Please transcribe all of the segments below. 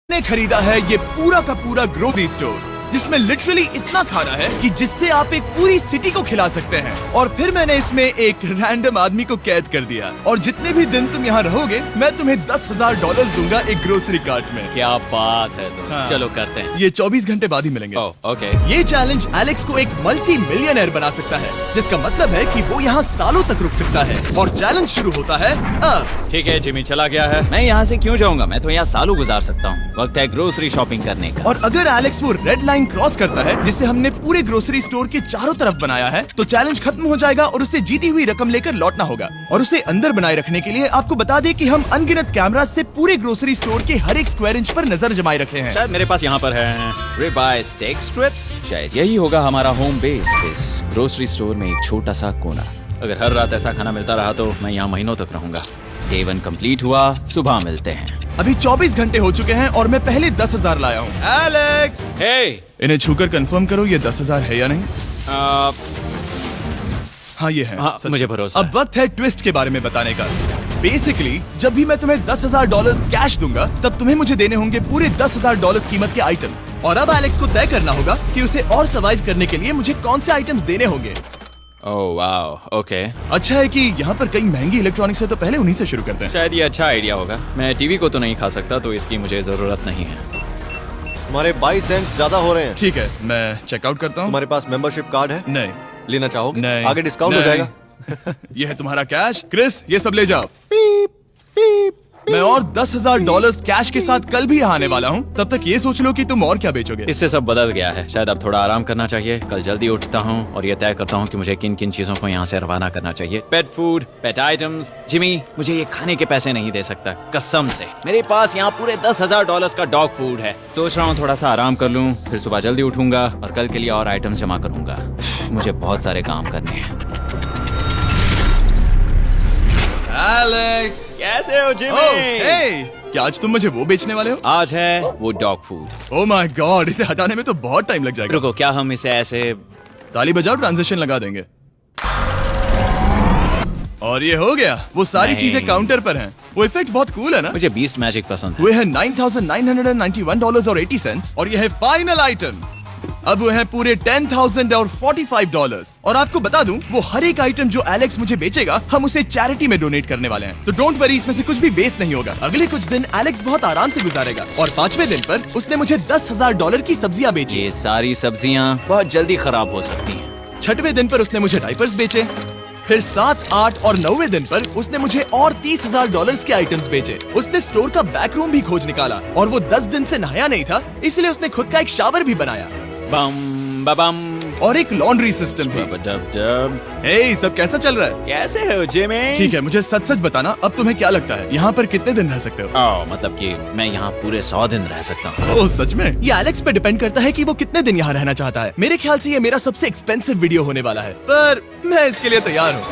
ने खरीदा है ये पूरा का पूरा ग्रोसरी स्टोर, जिसमें लिटरली इतना खाना है कि जिससे आप एक पूरी सिटी को खिला सकते हैं। और फिर मैंने इसमें एक रैंडम आदमी को कैद कर दिया, और जितने भी दिन तुम यहाँ रहोगे मैं तुम्हें $10,000 दूंगा एक ग्रोसरी कार्ट में। क्या बात है तो। हाँ। चलो करते हैं। ये 24 घंटे बाद ही मिलेंगे। ओके। ये चैलेंज एलेक्स को एक मल्टी मिलियनर बना सकता है, जिसका मतलब है कि वो यहाँ सालों तक रुक सकता है। और चैलेंज शुरू होता है अब। ठीक है, जिमी चला गया है। मैं यहाँ से क्यों जाऊँगा, मैं तो यहाँ सालों गुजार सकता हूँ। वक्त है ग्रोसरी शॉपिंग करने का। और अगर एलेक्स वो रेड लाइन क्रॉस करता है जिसे हमने पूरे ग्रोसरी स्टोर के चारों तरफ बनाया है, तो चैलेंज खत्म हो जाएगा और उसे जीती हुई रकम लेकर लौटना होगा। और उसे अंदर बनाए रखने के लिए आपको बता दें कि हम अनगिनत कैमरा से पूरे ग्रोसरी स्टोर के हर एक स्क्वायर इंच पर नजर जमाए रखे हैं। शायद मेरे पास यहाँ पर है रिबाई स्टेक स्ट्रिप्स। शायद यही होगा हमारा होम बेस, इस ग्रोसरी स्टोर में एक छोटा सा कोना। अगर हर रात ऐसा खाना मिलता रहा तो मैं यहाँ महीनों तक रहूंगा। डे 1 कंप्लीट हुआ, सुबह मिलते हैं। अभी 24 घंटे हो चुके हैं और मैं पहले 10,000 लाया हूँ। एलेक्स, हे, इन्हें छूकर कंफर्म करो ये 10,000 है या नहीं। हाँ ये है। हाँ, सच। मुझे भरोसा अब वक्त है ट्विस्ट के बारे में बताने का। बेसिकली जब भी मैं तुम्हें $10,000 कैश दूंगा, तब तुम्हें मुझे देने होंगे पूरे $10,000 कीमत के आइटम। और अब एलेक्स को तय करना होगा कि उसे और सर्वाइव करने के लिए मुझे कौन से आइटम्स देने होंगे। Oh wow, okay. अच्छा है कि यहाँ पर कई महंगी इलेक्ट्रॉनिक्स है, तो पहले उन्हीं से शुरू करते हैं। शायद ये अच्छा आइडिया होगा। मैं टीवी को तो नहीं खा सकता, तो इसकी मुझे जरूरत नहीं है। हमारे 22 सेंट्स ज्यादा हो रहे हैं। ठीक है, मैं चेकआउट करता हूँ। तुम्हारे पास मेंबरशिप कार्ड है? नहीं। लेना चाहोगे? नहीं। आगे डिस्काउंट हो नहीं। जाएगा। ये है तुम्हारा कैश। क्रिस, ये सब ले जाओ। मैं और $10,000 कैश के साथ कल भी यहाँ आने वाला हूँ। तब तक ये सोच लो कि तुम और क्या बेचोगे। इससे सब बदल गया है। शायद अब थोड़ा आराम करना चाहिए। कल जल्दी उठता हूँ और ये तय करता हूँ कि मुझे किन किन चीजों को यहाँ से रवाना करना चाहिए। पेट फूड, पेट आइटम्स। जिमी, मुझे ये खाने के पैसे नहीं दे सकता, कसम से। मेरे पास यहाँ पूरे $10,000 का डॉग फूड है। सोच रहा हूँ थोड़ा सा आराम कर लूँ, फिर सुबह जल्दी उठूंगा और कल के लिए और आइटम्स जमा करूंगा। मुझे बहुत सारे काम करने हैं। एलेक्स, कैसे हो जिमी? ओह, हे, क्या आज तुम मुझे वो बेचने वाले हो? आज है वो dog food. Oh my God, इसे हटाने में तो बहुत टाइम लग जाएगा। रुको, क्या हम इसे ऐसे ताली बजाओ, ट्रांजिशन लगा देंगे। और ये हो गया। वो सारी नहीं। चीजें काउंटर पर हैं। वो इफेक्ट बहुत कूल है ना। मुझे बीस्ट मैजिक पसंद है। वो है $9,991.80 और ये है फाइनल आइटम। अब वो है पूरे $10,045 और आपको बता दूं, वो हर एक आइटम जो एलेक्स मुझे बेचेगा, हम उसे चैरिटी में डोनेट करने वाले हैं। तो डोंट वरी, इसमें से कुछ भी वेस्ट नहीं होगा। अगले कुछ दिन एलेक्स बहुत आराम से गुजारेगा और 5वें दिन पर उसने मुझे $10,000 की सब्जियां बेची। ये सारी सब्जियां बहुत जल्दी खराब हो सकती हैं। 6वें दिन पर उसने मुझे डाइपर्स बेचे। फिर 7, 8 और 9वें दिन पर उसने मुझे और $30,000 के आइटम्स बेचे। उसने स्टोर का बैक रूम भी खोज निकाला और वो 10 दिन से नहाया नहीं था, इसलिए उसने खुद का एक शावर भी बनाया बम बम और एक लॉन्ड्री सिस्टम भी। हे, सब कैसा चल रहा है? कैसे हो जिमी? ठीक है, मुझे सच सच बताना, अब तुम्हें क्या लगता है यहाँ पर कितने दिन रह सकते हो? मतलब कि मैं यहाँ पूरे 100 दिन रह सकता हूँ। ओह सच में? ये एलेक्स पे डिपेंड करता है कि वो कितने दिन यहाँ रहना चाहता है। मेरे ख्याल से ये मेरा सबसे एक्सपेंसिव वीडियो होने वाला है, पर मैं इसके लिए तैयार हूँ।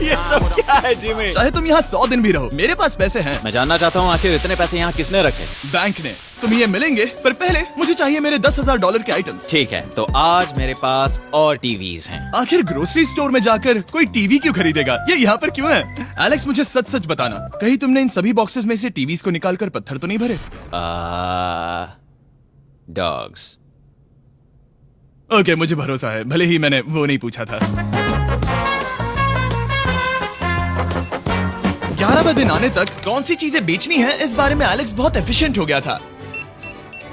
ये सब क्या है जिमी? चाहे तुम यहाँ 100 दिन भी रहो, मेरे पास पैसे हैं। मैं जानना चाहता हूँ आखिर इतने पैसे यहाँ किसने रखे? बैंक ने। तुम्हें ये मिलेंगे, पर पहले मुझे चाहिए मेरे $10,000 के आइटम्स। ठीक है, तो आज मेरे पास और टीवीज हैं। आखिर ग्रोसरी स्टोर में जाकर कोई टीवी क्यों खरीदेगा? ये यहाँ पर क्यों है? एलेक्स, मुझे सच सच बताना, कहीं तुमने इन सभी बॉक्सेस में से टीवीज को निकालकर पत्थर तो नहीं भरे? डॉग्स। ओके, मुझे भरोसा है, भले ही मैंने वो नहीं पूछा था। 11वें दिन आने तक कौन सी चीजें बेचनी है, इस बारे में एलेक्स बहुत एफिशिएंट हो गया था।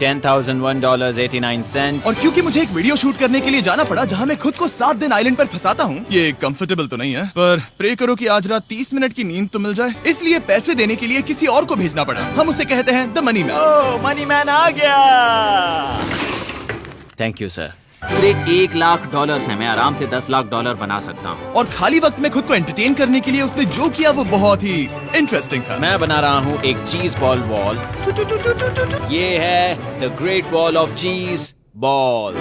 $10,001.89। और क्योंकि मुझे एक वीडियो शूट करने के लिए जाना पड़ा जहां मैं खुद को 7 दिन आइलैंड पर फंसाता हूँ, ये कंफर्टेबल तो नहीं है, पर प्रे करो कि आज रात 30 मिनट की नींद तो मिल जाए। इसलिए पैसे देने के लिए किसी और को भेजना पड़ा। हम उसे कहते हैं the money man. Oh, money man आ गया। Thank you sir. पूरे $1 लाख हैं। मैं आराम से $10 लाख बना सकता हूँ। और खाली वक्त में खुद को एंटरटेन करने के लिए उसने जो किया वो बहुत ही इंटरेस्टिंग था। मैं बना रहा हूँ एक चीज बॉल वॉल। ये है द ग्रेट वॉल ऑफ चीज बॉल्स।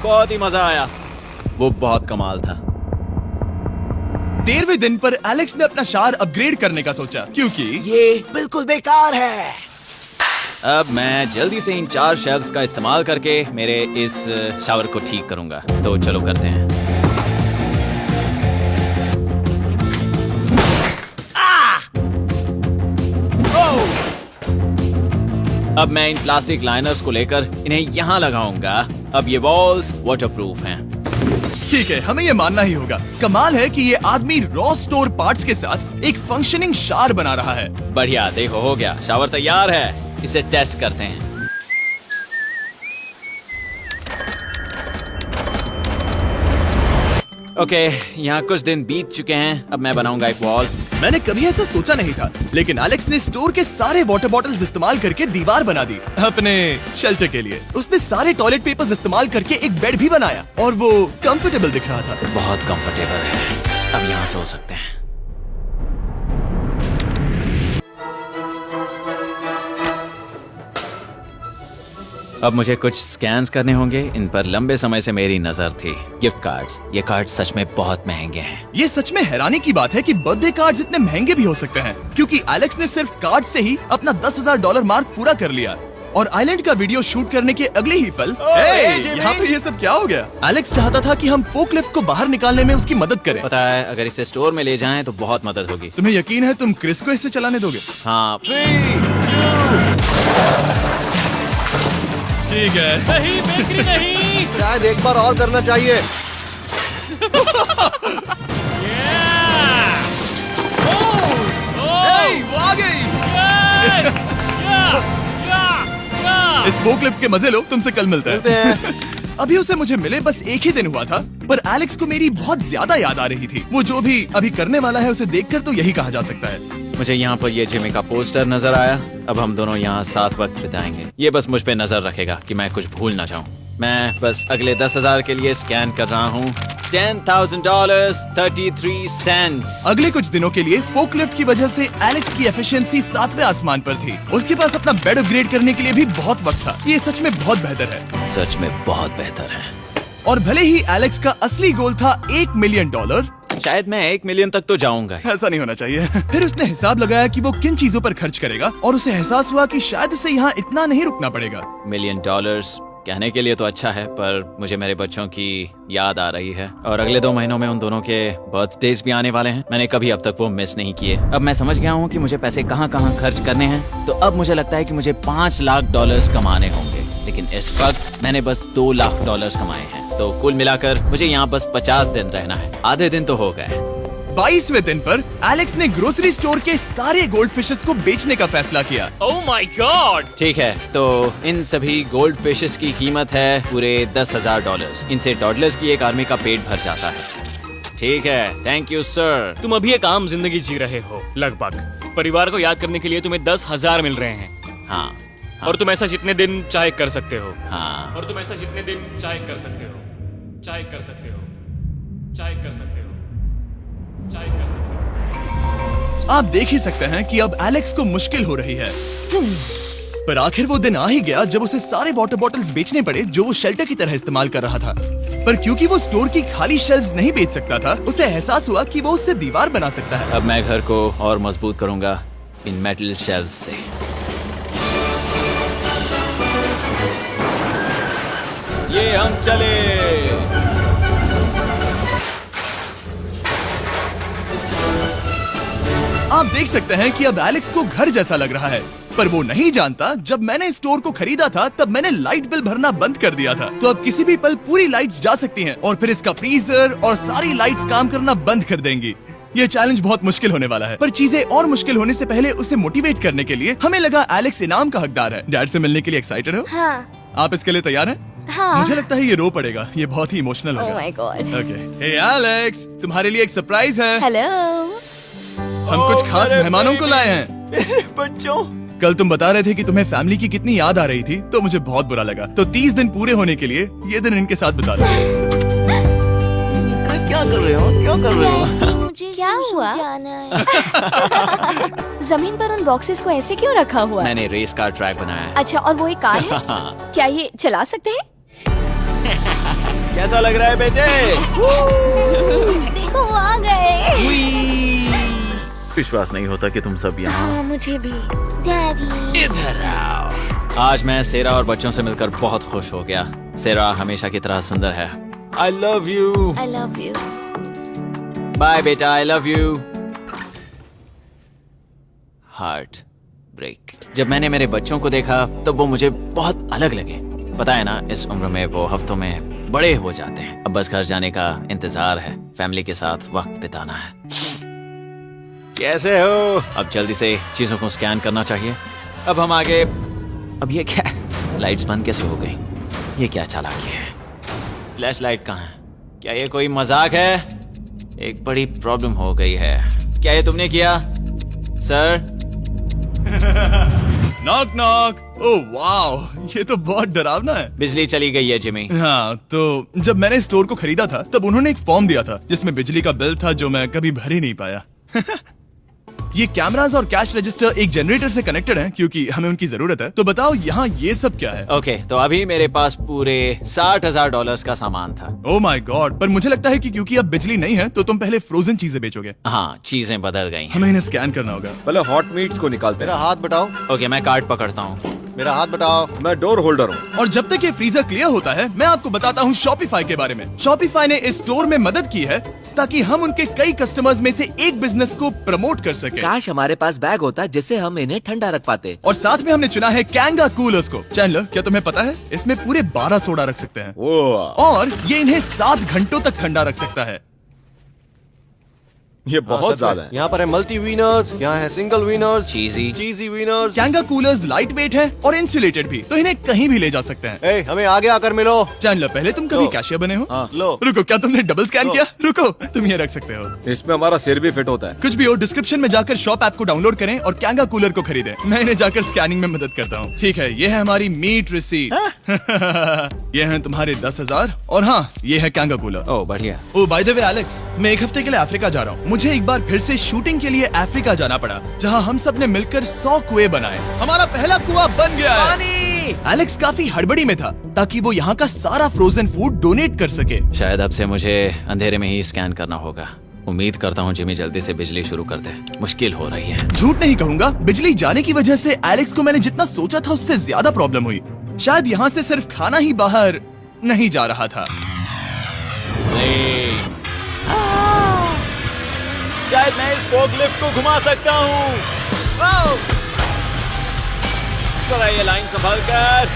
बहुत ही मजा आया, वो बहुत कमाल था। 13वें दिन पर एलेक्स ने अपना शार अपग्रेड करने का सोचा, क्योंकि ये बिल्कुल बेकार है। अब मैं जल्दी से इन 4 शेल्फ्स का इस्तेमाल करके मेरे इस शावर को ठीक करूंगा। तो चलो करते हैं। अब मैं इन प्लास्टिक लाइनर्स को लेकर इन्हें यहाँ लगाऊंगा। अब ये वॉल्स वाटरप्रूफ हैं। ठीक है, हमें ये मानना ही होगा। कमाल है कि ये आदमी रॉ स्टोर पार्ट्स के साथ एक फंक्शनिंग शावर बना रहा है। बढ़िया, देखो हो गया, शावर तैयार है। इसे टेस्ट करते हैं। ओके, यहाँ कुछ दिन बीत चुके हैं। अब मैं बनाऊंगा एक वॉल। मैंने कभी ऐसा सोचा नहीं था, लेकिन एलेक्स ने स्टोर के सारे वाटर बॉटल्स इस्तेमाल करके दीवार बना दी अपने शेल्टर के लिए। उसने सारे टॉयलेट पेपर्स इस्तेमाल करके एक बेड भी बनाया और वो कंफर्टेबल दिख रहा था। बहुत कंफर्टेबल है। अब यहाँ सो सकते हैं। अब मुझे कुछ स्कैन्स करने होंगे। इन पर लंबे समय से मेरी नजर थी। Gift cards. ये कार्ड सच में बहुत महंगे हैं। ये सच में हैरानी की बात है कि बर्थडे कार्ड्स इतने महंगे भी हो सकते हैं, क्योंकि एलेक्स ने सिर्फ कार्ड से ही अपना $10,000 मार्क पूरा कर लिया। और आइलैंड का वीडियो शूट करने के अगले ही पल यहाँ पे ये सब क्या हो गया? एलेक्स चाहता था कि हम फोकलिफ्ट को बाहर निकालने में उसकी मदद करें। पता है, अगर इसे स्टोर में ले जाएं तो बहुत मदद होगी। तुम्हें यकीन है तुम क्रिस को इससे चलाने दोगे? हाँ। ठीक है। नहीं बेकरी नहीं। शायद एक बार और करना चाहिए। वो आ गई। इस फोकलिफ्ट के मजे लो, तुमसे कल मिलते हैं। अभी उसे मुझे मिले बस एक ही दिन हुआ था, पर एलेक्स को मेरी बहुत ज्यादा याद आ रही थी। वो जो भी अभी करने वाला है उसे देखकर तो यही कहा जा सकता है। मुझे यहाँ पर ये जिमी का पोस्टर नजर आया। अब हम दोनों यहाँ साथ वक्त बिताएंगे। ये बस मुझ पे नजर रखेगा कि मैं कुछ भूल ना जाऊँ। मैं बस अगले 10,000 के लिए स्कैन कर रहा हूँ। $10,000 33 सेंट्स। अगले कुछ दिनों के लिए फोकलिफ्ट की वजह से एलेक्स की एफिशिएंसी 7वें आसमान पर थी। उसके पास अपना बेड अपग्रेड करने के लिए भी बहुत वक्त था। ये सच में बहुत बेहतर है। सच में बहुत बेहतर है। और भले ही एलेक्स का असली गोल था $1 मिलियन, शायद मैं 1 मिलियन तक तो जाऊंगा। ऐसा नहीं होना चाहिए। फिर उसने हिसाब लगाया कि वो किन चीजों पर खर्च करेगा और उसे एहसास हुआ कि शायद उसे यहाँ इतना नहीं रुकना पड़ेगा। $1 मिलियन कहने के लिए तो अच्छा है, पर मुझे मेरे बच्चों की याद आ रही है। और अगले 2 महीनों में उन दोनों के बर्थडेज भी आने वाले हैं। मैंने कभी अब तक वो मिस नहीं किए। अब मैं समझ गया हूँ कि मुझे पैसे कहाँ कहाँ खर्च करने हैं। तो अब मुझे लगता है कि मुझे $5 लाख कमाने होंगे। लेकिन इस वक्त मैंने बस $2 लाख कमाए हैं। तो कुल मिलाकर मुझे यहाँ बस 50 दिन रहना है। आधे दिन तो हो गए। 22वें दिन पर एलेक्स ने ग्रोसरी स्टोर के सारे गोल्ड फिशेस को बेचने का फैसला किया। Oh my God. ठीक है, तो इन सभी गोल्ड फिशेस की कीमत है पूरे $10,000। इनसे टॉडलर्स की एक आर्मी का पेट भर जाता है। ठीक है, थैंक यू सर। तुम अभी एक आम जिंदगी जी रहे हो लगभग। परिवार को याद करने के लिए तुम्हें 10,000 मिल रहे हैं। हाँ। और तुम ऐसा जितने दिन चाहे कर सकते हो। हाँ। और तुम ऐसा जितने दिन चाहे कर सकते हो। चाहे कर सकते हो। चाहे कर सकते हो। चाहे कर सकते हो। आप देख ही सकते हैं कि अब एलेक्स को मुश्किल हो रही है। पर आखिर वो दिन आ ही गया जब उसे सारे वाटर बॉटल्स बेचने पड़े जो वो शेल्टर की तरह इस्तेमाल कर रहा था। पर क्योंकि वो स्टोर की खाली शेल्फ्स नहीं बेच सकता था, उसे एहसास हुआ कि वो उससे दीवार बना सकता है। अब मैं घर को और मजबूत करूंगा इन मेटल शेल्फ्स से। ये हम चले। आप देख सकते हैं कि अब एलेक्स को घर जैसा लग रहा है, पर वो नहीं जानता जब मैंने स्टोर को खरीदा था तब मैंने लाइट बिल भरना बंद कर दिया था। तो अब किसी भी पल पूरी लाइट्स जा सकती हैं और फिर इसका फ्रीजर और सारी लाइट्स काम करना बंद कर देंगी। ये चैलेंज बहुत मुश्किल होने वाला है, पर चीजें और मुश्किल होने से पहले उसे मोटिवेट करने के लिए हमें लगा एलेक्स इनाम का हकदार है। डैड से मिलने के लिए एक्साइटेड हो? हाँ। आप इसके लिए तैयार हैं? हाँ। मुझे लगता है ये रो पड़ेगा। ये बहुत ही इमोशनल Oh होगा। my God. Okay, hey Alex, तुम्हारे लिए एक सरप्राइज है। हेलो। हम कुछ खास मेहमानों को लाए हैं। बच्चों, कल तुम बता रहे थे कि तुम्हें फैमिली की कितनी याद आ रही थी, तो मुझे बहुत बुरा लगा। तो 30 दिन पूरे होने के लिए ये दिन इनके साथ बिता लो। क्या कर रहे हो? क्या कर रहे हो? मुझे क्या हुआ? जमीन पर उन बॉक्सेस को ऐसे क्यों रखा हुआ है? मैंने रेस कार ट्रैक बनाया है। अच्छा, और वो एक कार है? क्या ये चला सकते हैं? कैसा लग रहा है बेटे? देखो वो आ गए। विश्वास नहीं होता कि तुम सब यहाँ। हाँ, मुझे भी। डैडी। इधर आओ। आज मैं सेरा और बच्चों से मिलकर बहुत खुश हो गया। सेरा हमेशा की तरह सुंदर है। I love you. I love you. Bye बेटा, I love you. Heartbreak. जब मैंने मेरे बच्चों को देखा तब वो मुझे बहुत अलग लगे। पता है ना, इस उम्र में वो हफ्तों में बड़े हो जाते हैं। अब बस घर जाने का इंतजार है, फैमिली के साथ वक्त बिताना है। कैसे हो? अब जल्दी से चीजों को स्कैन करना चाहिए। अब हम आगे। अब ये क्या है? लाइट्स बंद कैसे हो गई? ये क्या चालाकी है? फ्लैश लाइट कहाँ है? क्या ये कोई मजाक है? एक बड़ी प्रॉब्लम हो गई है। क्या ये तुमने किया sir? Knock knock. Oh wow, ये तो बहुत डरावना है। बिजली चली गई है जिमी। हाँ, तो जब मैंने स्टोर को खरीदा था तब उन्होंने एक फॉर्म दिया था जिसमें बिजली का बिल था जो मैं कभी भर ही नहीं पाया। ये कैमरास और कैश रजिस्टर एक जनरेटर से कनेक्टेड हैं क्योंकि हमें उनकी जरूरत है। तो बताओ यहाँ ये सब क्या है? ओके, तो अभी मेरे पास पूरे $60,000 का सामान था। ओह माय गॉड, पर मुझे लगता है कि क्योंकि अब बिजली नहीं है तो तुम पहले फ्रोजन चीजें बेचोगे। हाँ, चीजें बदल गई हैं। हमें इन्हें स्कैन करना होगा। पहले हॉट मीट्स को निकालते मेरा हैं। हाथ बटाओ। ओके, मैं कार्ड पकड़ता हूँ। मेरा हाथ बटाओ। मैं डोर होल्डर हूँ। और जब तक ये फ्रीजर क्लियर होता है मैं आपको बताता हूँ शॉपिफाई के बारे में। शॉपिफाई ने इस स्टोर में मदद की है ताकि हम उनके कई कस्टमर्स में से एक बिजनेस को प्रमोट कर सके। काश हमारे पास बैग होता जिससे हम इन्हें ठंडा रख पाते। और साथ में हमने चुना है कैंगा कूलर्स को। चैनलर, क्या तुम्हें पता है इसमें पूरे 12 सोडा रख सकते हैं और ये इन्हें 7 घंटों तक ठंडा रख सकता है। ये बहुत ज्यादा है। यहाँ पर है मल्टी विनर्स, यहाँ है single winners, cheesy. Cheesy winners. कैंगा कूलर्स लाइट वेट है और इंसुलेटेड भी, तो इन्हें कहीं भी ले जा सकते हैं। ए, हमें आगे आकर मिलो। चैनलर, पहले तुम कभी लो। कैशियर बने हो? हाँ, लो। रुको, क्या तुमने डबल स्कैन लो। किया? रुको, तुम ये रख सकते हो। इसमें हमारा सिर भी फिट होता है। कुछ भी हो, डिस्क्रिप्शन में जाकर शॉप ऐप को डाउनलोड करें और कैंगा कूलर को खरीदें। मैं इन्हें जाकर स्कैनिंग में मदद करता हूँ। ठीक है, ये है हमारी मीट रिसीट। ये है तुम्हारे 10,000 और हाँ, ये है कैंगा कूलर। ओह बढ़िया। ओ बाय द वे एलेक्स, मैं एक हफ्ते के लिए अफ्रीका जा रहा हूँ। मुझे एक बार फिर से शूटिंग के लिए अफ्रीका जाना पड़ा, जहाँ हम सब ने मिलकर 100 कुएं बनाए। हमारा पहला कुआं बन गया है। एलेक्स काफी हड़बड़ी में था ताकि वो यहाँ का सारा फ्रोजन फूड डोनेट कर सके। शायद अब से मुझे अंधेरे में ही स्कैन करना होगा। उम्मीद करता हूँ जिमी जल्दी से बिजली शुरू कर दे। मुश्किल हो रही है। झूठ नहीं कहूंगा, बिजली जाने की वजह से एलेक्स को मैंने जितना सोचा था उससे ज्यादा प्रॉब्लम हुई। शायद यहाँ से सिर्फ खाना ही बाहर नहीं जा रहा था। शायद मैं इस फोकलिफ्ट को घुमा सकता हूँ। चला ये लाइन संभाल कर।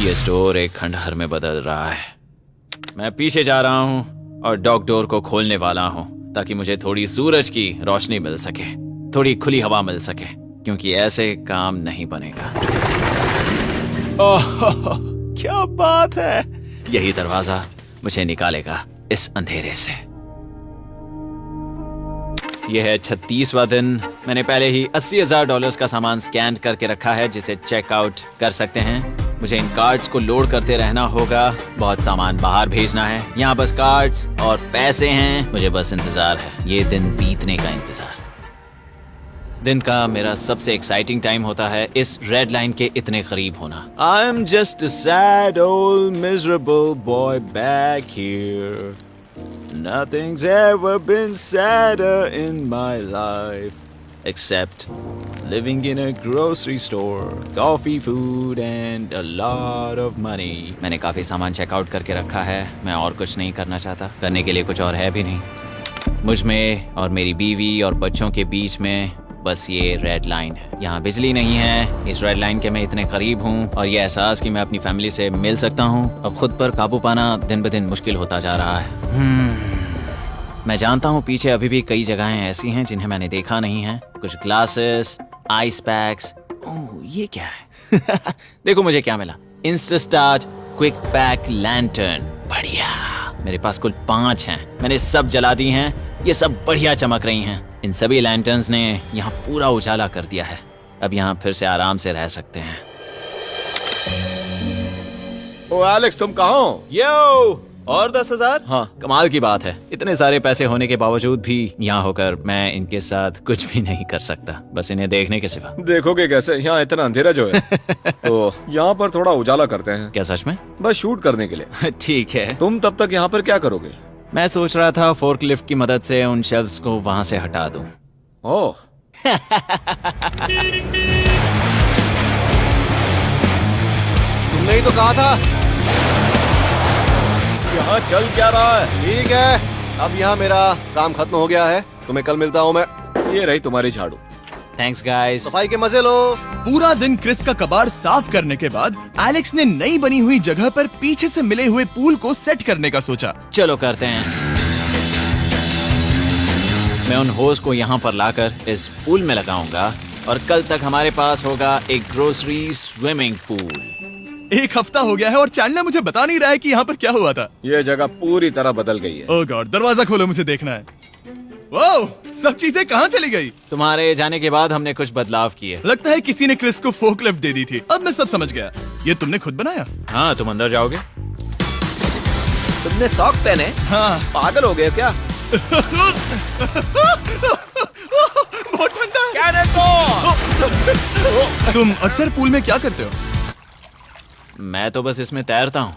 ये स्टोर एक खंडहर में बदल रहा है। मैं पीछे जा रहा हूँ और डॉग डोर को खोलने वाला हूँ ताकि मुझे थोड़ी सूरज की रोशनी मिल सके, थोड़ी खुली हवा मिल सके, क्योंकि ऐसे काम नहीं बनेगा। ओह क्या बात है! यही दरवाजा मुझे निकालेगा इस अंधेरे से। यह है 36वां दिन। मैंने पहले ही $80,000 का सामान स्कैन करके रखा है जिसे चेकआउट कर सकते हैं। मुझे इन कार्ड्स को लोड करते रहना होगा। बहुत सामान बाहर भेजना है। यहाँ बस कार्ड्स और पैसे हैं। मुझे बस इंतजार है, ये दिन बीतने का इंतजार। दिन का मेरा सबसे एक्साइटिंग टाइम होता है इस रेड लाइन के इतने करीब होना। I am just a sad old miserable boy back here. Nothing's ever been sadder in my life except living in a grocery store, coffee, food and a lot of money. मैंने काफी सामान checkout करके रखा है। मैं और कुछ नहीं करना चाहता। करने के लिए कुछ और है भी नहीं। मुझ में और मेरी बीवी और बच्चों के बीच में बस ये रेड लाइन है। यहाँ बिजली नहीं है। इस रेड लाइन के मैं इतने करीब हूँ और ये एहसास कि मैं अपनी फैमिली से मिल सकता हूँ अब खुद पर काबू पाना दिन ब दिन मुश्किल होता जा रहा है। मैं जानता हूँ पीछे अभी भी कई जगहें ऐसी हैं जिन्हें मैंने देखा नहीं है। कुछ ग्लासेस, आइस पैक्स। ओह ये क्या है? देखो मुझे क्या मिला। इंस्टास्टार्ट क्विक पैक लैंटर्न। बढ़िया। मेरे पास कुल 5 हैं। मैंने सब जला दी हैं। ये सब बढ़िया चमक रही हैं। इन सभी लैंटर्न्स ने यहाँ पूरा उजाला कर दिया है। अब यहाँ फिर से आराम से रह सकते हैं। ओ एलेक्स, तुम कहाँ हो? यो और 10,000? हाँ। कमाल की बात है। इतने सारे पैसे होने के बावजूद भी यहाँ होकर मैं इनके साथ कुछ भी नहीं कर सकता, बस इन्हें देखने के सिवा। देखोगे कैसे? यहाँ इतना अंधेरा जो है। तो यहाँ पर थोड़ा उजाला करते हैं। क्या सच में? बस शूट करने के लिए। ठीक है। तुम तब तक यहाँ पर क्या करोगे? मैं सोच रहा था फोर्कलिफ्ट की मदद से उन शेल्फ्स को वहां से हटा दूं। ओह, तुमने ही तो कहा था। यहाँ चल क्या रहा है? ठीक है, अब यहाँ मेरा काम खत्म हो गया है। तुम्हें कल मिलता हूँ मैं। ये रही तुम्हारी झाड़ू। Thanks guys. सफाई के मजे लो। पूरा दिन क्रिस का कबाड़ साफ करने के बाद एलेक्स ने नई बनी हुई जगह पर पीछे से मिले हुए पूल को सेट करने का सोचा। चलो करते हैं। मैं उन होज को यहाँ पर लाकर इस पूल में लगाऊंगा और कल तक हमारे पास होगा एक ग्रोसरी स्विमिंग पूल। 1 हफ्ता हो गया है और चैंडलर मुझे बता नहीं रहा है कि यहाँ पर क्या हुआ था। ये जगह पूरी तरह बदल गई है। ओह गॉड, दरवाजा खोलो, मुझे देखना है। वाओ, सब चीजें कहाँ चली गई? तुम्हारे जाने के बाद हमने कुछ बदलाव किए। लगता है किसी ने क्रिस को फोर्कलिफ्ट दे दी थी। अब मैं सब समझ गया। ये तुमने खुद बनाया? हाँ, तुम अंदर जाओगे? तुमने सॉक्स पहने? हाँ। पागल हो गए क्या? बहुत ठंडा है। तुम अक्सर पूल में क्या करते हो? मैं तो बस इसमें तैरता हूँ।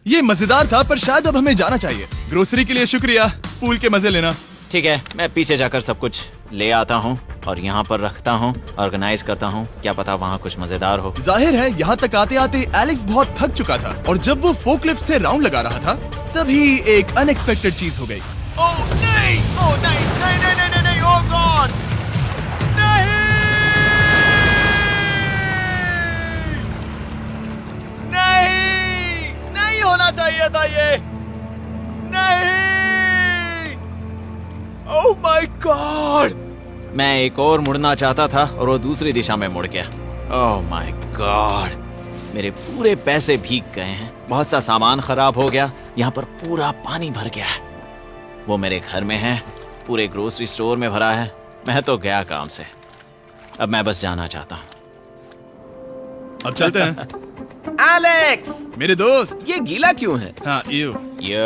ये मजेदार था, पर शायद अब हमें जाना चाहिए। ग्रोसरी के लिए शुक्रिया, पूल के मजे लेना। ठीक है, मैं पीछे जाकर सब कुछ ले आता हूँ और यहाँ पर रखता हूँ, ऑर्गेनाइज करता हूँ। क्या पता वहाँ कुछ मजेदार हो। जाहिर है यहाँ तक आते आते एलेक्स बहुत थक चुका था और जब वो फोर्कलिफ्ट से राउंड लगा रहा था तभी एक अनएक्सपेक्टेड चीज हो गई। ओह नहीं, ओह नहीं, नहीं, नहीं, नहीं, नहीं, नहीं, ओह गॉड, नहीं, नहीं, नहीं होना चाहिए था ये, नहीं, ओह माय गॉड। मैं एक और मुड़ना चाहता था और वो दूसरी दिशा में मुड़ गया। ओह माय गॉड, मेरे पूरे पैसे भीग गए हैं। बहुत सा सामान खराब हो गया। यहाँ पर पूरा पानी भर गया है। वो मेरे घर में है, पूरे ग्रोसरी स्टोर में भरा है। मैं तो गया काम से। अब मैं बस जाना चाहता हूँ। अब चलते हैं। एलेक्स, मेरे दोस्त। ये गीला क्यों है? हाँ, यू। यो,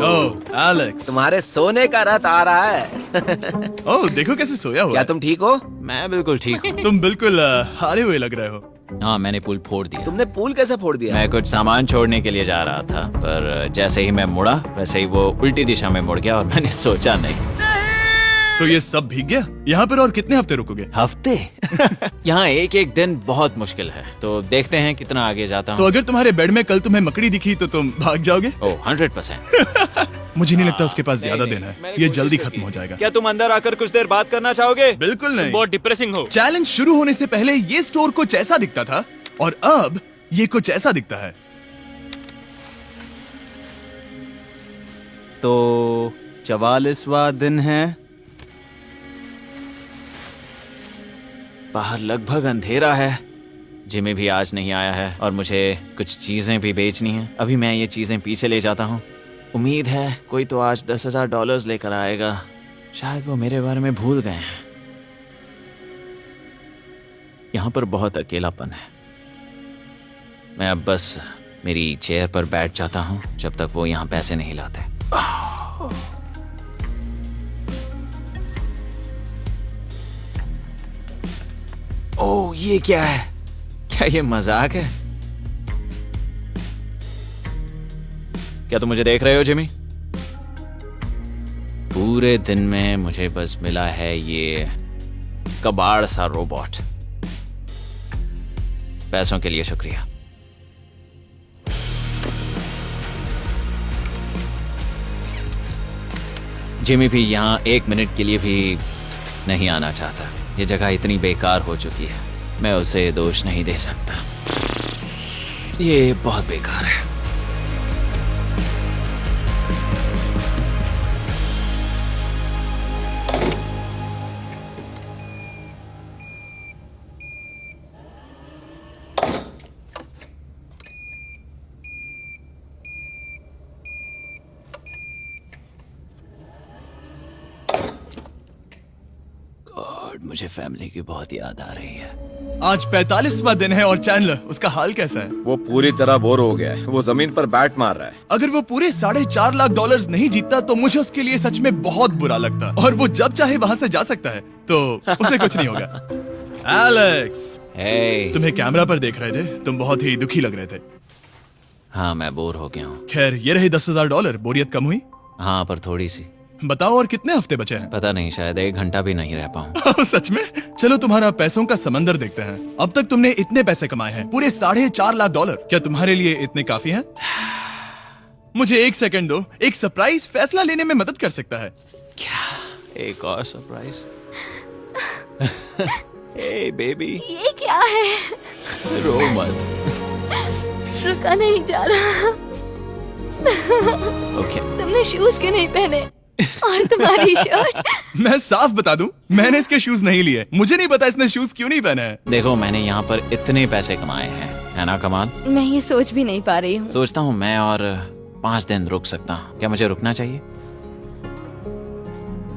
ओह एलेक्स, तुम्हारे सोने का रथ आ रहा है। ओह देखो कैसे सोया हुआ क्या है। तुम ठीक हो? मैं बिल्कुल ठीक हूँ। तुम बिल्कुल हारे हुए लग रहे हो। हाँ, मैंने पुल फोड़ दिया। तुमने पूल कैसे फोड़ दिया? मैं कुछ सामान छोड़ने के लिए जा रहा था, पर जैसे ही मैं मुड़ा वैसे ही वो उल्टी दिशा में मुड़ गया और मैंने सोचा नहीं। तो ये सब भीग गया। यहाँ पर और कितने हफ्ते रुकोगे? हफ्ते? यहाँ एक एक दिन बहुत मुश्किल है, तो देखते हैं कितना आगे जाता तो हूँ। अगर तुम्हारे बेड में कल तुम्हें मकड़ी दिखी तो तुम भाग जाओगे? ओह 100%। मुझे नहीं लगता उसके पास ज्यादा नहीं, दिन है। मैंने ये कोशिश जल्दी तो खत्म की। हो जाएगा। क्या तुम अंदर आकर कुछ देर बात करना चाहोगे? बिल्कुल नहीं। बहुत डिप्रेसिंग हो। चैलेंज शुरू होने से पहले ये स्टोर कुछ ऐसा दिखता था और अब ये कुछ ऐसा दिखता है। तो 44वां दिन है। बाहर लगभग अंधेरा है। जिमी भी आज नहीं आया है और मुझे कुछ चीजें भी बेचनी हैं। अभी मैं ये चीजें पीछे ले जाता हूँ। उम्मीद है कोई तो आज $10,000 लेकर आएगा। शायद वो मेरे बारे में भूल गए हैं। यहाँ पर बहुत अकेलापन है। मैं अब बस मेरी चेयर पर बैठ जाता हूँ जब तक वो यहाँ पैसे नहीं लाते। ओह, ये क्या है? क्या ये मजाक है? क्या तुम मुझे देख रहे हो जिमी? पूरे दिन में मुझे बस मिला है ये कबाड़ सा रोबोट। पैसों के लिए शुक्रिया। जिमी भी यहाँ 1 मिनट के लिए भी नहीं आना चाहता। ये जगह इतनी बेकार हो चुकी है, मैं उसे दोष नहीं दे सकता। ये बहुत बेकार है। गॉड, मुझे फैमिली की बहुत याद आ रही है। आज 45वां दिन है और चैंडलर, उसका हाल कैसा है? वो पूरी तरह बोर हो गया है। वो जमीन पर बैट मार रहा है। अगर वो पूरे $4.5 लाख नहीं जीतता तो मुझे उसके लिए सच में बहुत बुरा लगता। और वो जब चाहे वहाँ से जा सकता है, तो उसे कुछ नहीं होगा। एलेक्स, हे, तुम्हें कैमरा पर देख रहे थे। तुम बहुत ही दुखी लग रहे थे। हाँ, मैं बोर हो गया हूँ। खैर, ये रहे $10,000। बोरियत कम हुई? हाँ, पर थोड़ी सी। बताओ और कितने हफ्ते बचे हैं? पता नहीं, शायद 1 घंटा भी नहीं रह पाऊँ। सच में? चलो तुम्हारा पैसों का समंदर देखते हैं। अब तक तुमने इतने पैसे कमाए हैं, पूरे $4.5 लाख। क्या तुम्हारे लिए इतने काफी हैं? मुझे 1 सेकंड दो, एक सरप्राइज फैसला लेने में मदद कर सकता है। क्या? एक और सरप्राइज? हे बेबी, ये क्या है? रो मत। रुका नहीं जा रहा। ओके। तुमने शूज क्यों नहीं पहने? और तुम्हारी शर्ट? मैं साफ बता दूं, मैंने इसके शूज नहीं लिए। मुझे नहीं पता इसने शूज क्यों नहीं पहने हैं। देखो, मैंने यहाँ पर इतने पैसे कमाए हैं, है ना कमाल? मैं ये सोच भी नहीं पा रही हूँ। सोचता हूँ मैं और 5 दिन रुक सकता हूँ। क्या मुझे रुकना चाहिए?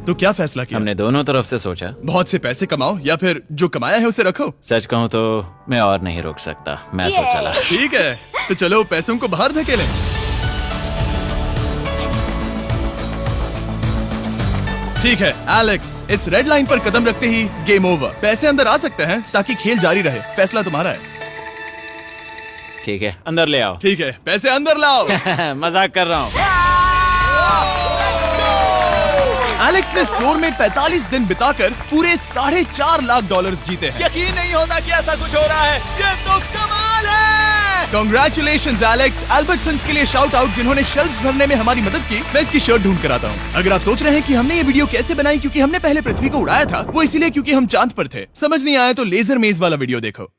तो क्या फैसला किया? हमने दोनों तरफ से सोचा। बहुत से पैसे कमाओ या फिर जो कमाया है उसे रखो। सच कहूँ तो मैं और नहीं रुक सकता, मैं तो ये। चला। ठीक है, तो चलो पैसों को बाहर धकेलें। ठीक है एलेक्स, इस रेड लाइन पर कदम रखते ही गेम ओवर। पैसे अंदर आ सकते हैं ताकि खेल जारी रहे। फैसला तुम्हारा है। ठीक है, अंदर ले आओ। ठीक है, पैसे अंदर लाओ। मजाक कर रहा हूँ। एलेक्स ने स्टोर में 45 दिन बिताकर पूरे $4.5 लाख जीते हैं। यकीन नहीं होता कि ऐसा कुछ हो रहा है। ये तो कमाल है। Congratulations Alex. एल्बर्टसन्स के लिए शाउट आउट जिन्होंने शेल्फ्स भरने में हमारी मदद की। मैं इसकी शर्ट ढूंढ कर आता हूँ। अगर आप सोच रहे हैं कि हमने ये वीडियो कैसे बनाई क्योंकि हमने पहले पृथ्वी को उड़ाया था, वो इसलिए क्योंकि हम चांद पर थे। समझ नहीं आया तो लेजर मेज वाला वीडियो देखो।